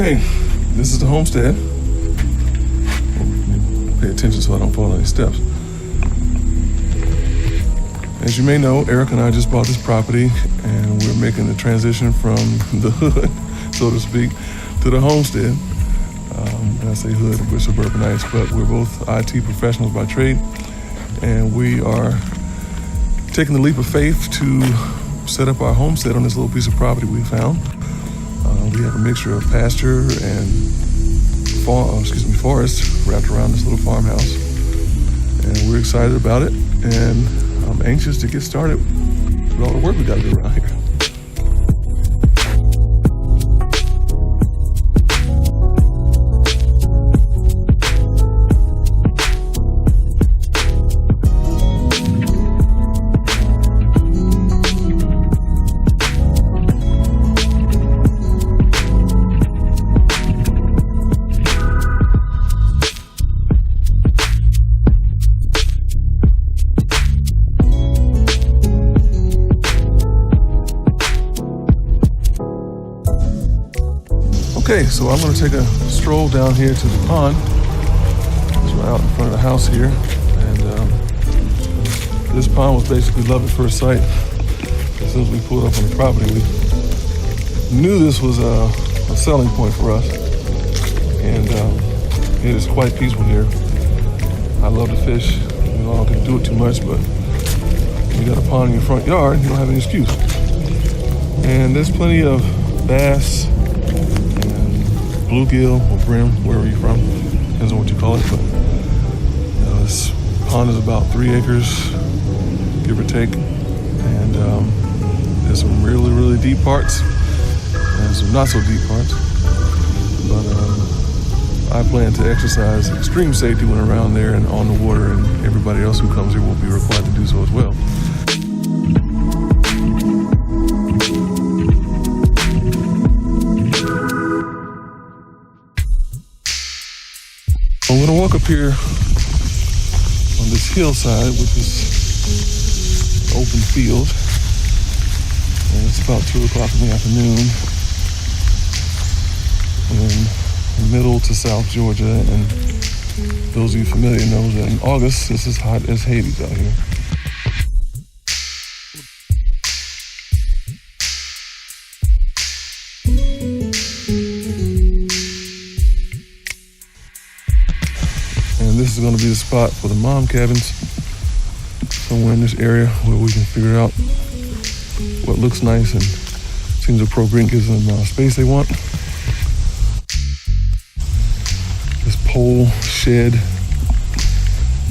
Okay, this is the homestead. Pay attention so I don't fall on any steps. As you may know, Eric and I just bought this property and we're making the transition from the hood, so to speak, to the homestead. And I say hood, we're suburbanites, but we're both IT professionals by trade. And we are taking the leap of faith to set up our homestead on this little piece of property we found. We have a mixture of pasture and forest wrapped around this little farmhouse. And we're excited about it, and I'm anxious to get started with all the work we got to do around here. Okay, so I'm going to take a stroll down here to the pond. It's right out in front of the house here. And this pond was basically love at first sight. As soon as we pulled up on the property, we knew this was a selling point for us. And it is quite peaceful here. I love to fish. You know, I don't get to do it too much, but when you got a pond in your front yard, you don't have any excuse. And there's plenty of bass, bluegill or brim, wherever you're from, depends on what you call it, but this pond is about 3 acres, give or take, and there's some really, really deep parts and some not so deep parts, but I plan to exercise extreme safety when around there and on the water, and everybody else who comes here will be required to do so as well. I'm gonna walk up here on this hillside, which is open field, and it's about 2 o'clock in the afternoon in middle to South Georgia, and those of you familiar know that in August, this is hot as Hades out here. And this is going to be the spot for the mom cabins, somewhere in this area where we can figure out what looks nice and seems appropriate and gives them the space they want. This pole shed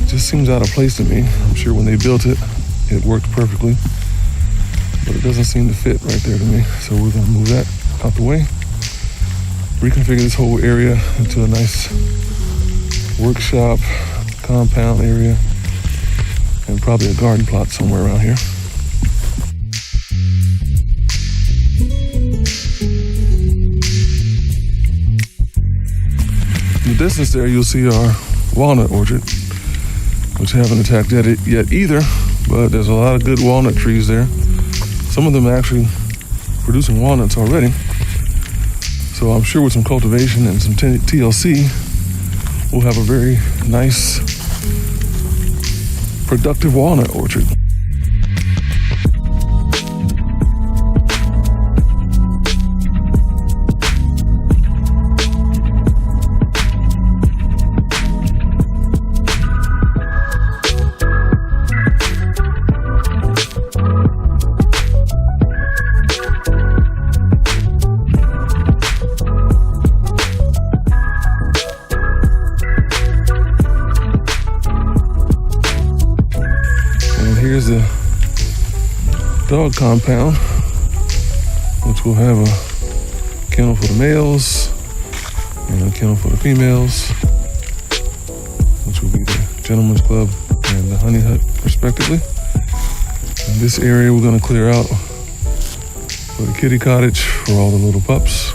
just seems out of place to me. I'm sure when they built it, it worked perfectly, but it doesn't seem to fit right there to me. So we're going to move that out the way, reconfigure this whole area into a nice workshop, compound area, and probably a garden plot somewhere around here. In the distance there, you'll see our walnut orchard, which haven't attacked it yet either, but there's a lot of good walnut trees there. Some of them are actually producing walnuts already. So I'm sure with some cultivation and some TLC, we'll have a very nice, productive walnut orchard. Here's the dog compound, which will have a kennel for the males and a kennel for the females, which will be the gentleman's club and the honey hut, respectively. In this area, we're going to clear out for the kitty cottage for all the little pups.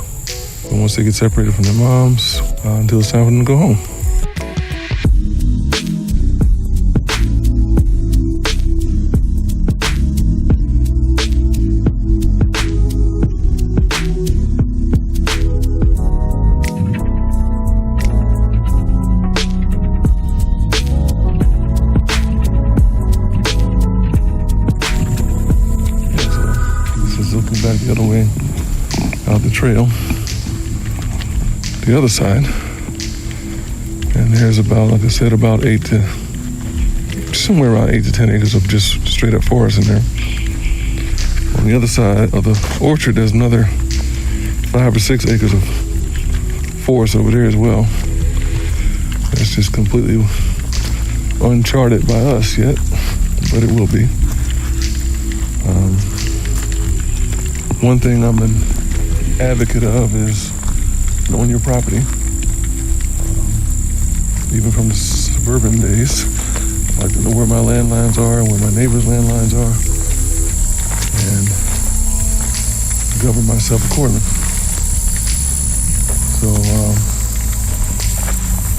And once they get separated from their moms, until it's time for them to go home. trail, the other side. And there's about, like I said, about somewhere around 8 to 10 acres of just straight up forest in there. On the other side of the orchard, there's another 5 or 6 acres of forest over there as well. That's just completely uncharted by us yet, but it will be. One thing I'm an advocate of is knowing your property. Even from the suburban days, I like to know where my landlines are and where my neighbors' landlines are, and govern myself accordingly. So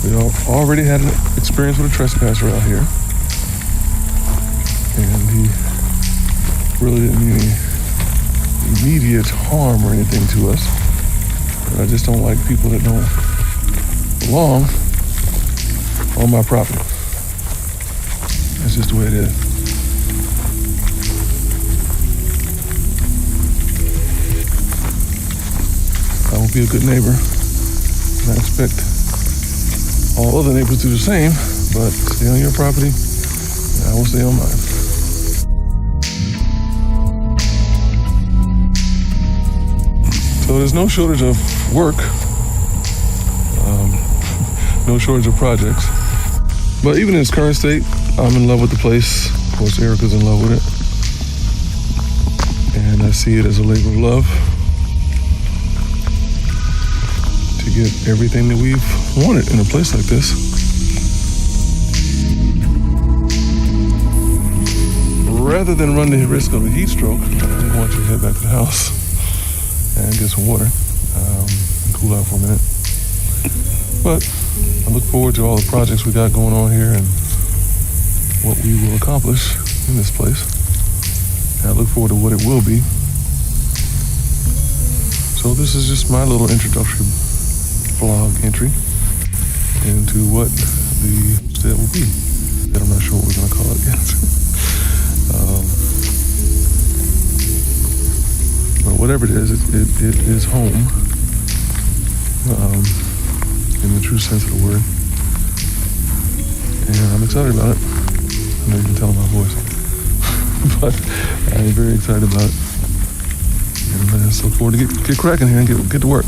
we already had an experience with a trespasser out here, and he really didn't mean any immediate harm or anything to us. But I just don't like people that don't belong on my property. That's just the way it is. I will be a good neighbor, and I expect all other neighbors to do the same, but stay on your property, and I will stay on mine. So there's no shortage of work, no shortage of projects. But even in its current state, I'm in love with the place. Of course, Erica's in love with it. And I see it as a labor of love to get everything that we've wanted in a place like this. Rather than run the risk of a heat stroke, I'm going to head back to the house and get some water and cool out for a minute. But I look forward to all the projects we got going on here and what we will accomplish in this place. And I look forward to what it will be. So this is just my little introductory vlog entry into what the homestead will be. That I'm not sure what we're going to call it yet. But whatever it is, it is home. In the true sense of the word. And I'm excited about it. I know you can tell in my voice. But I'm very excited about it. And I just look forward to get cracking here and get to work.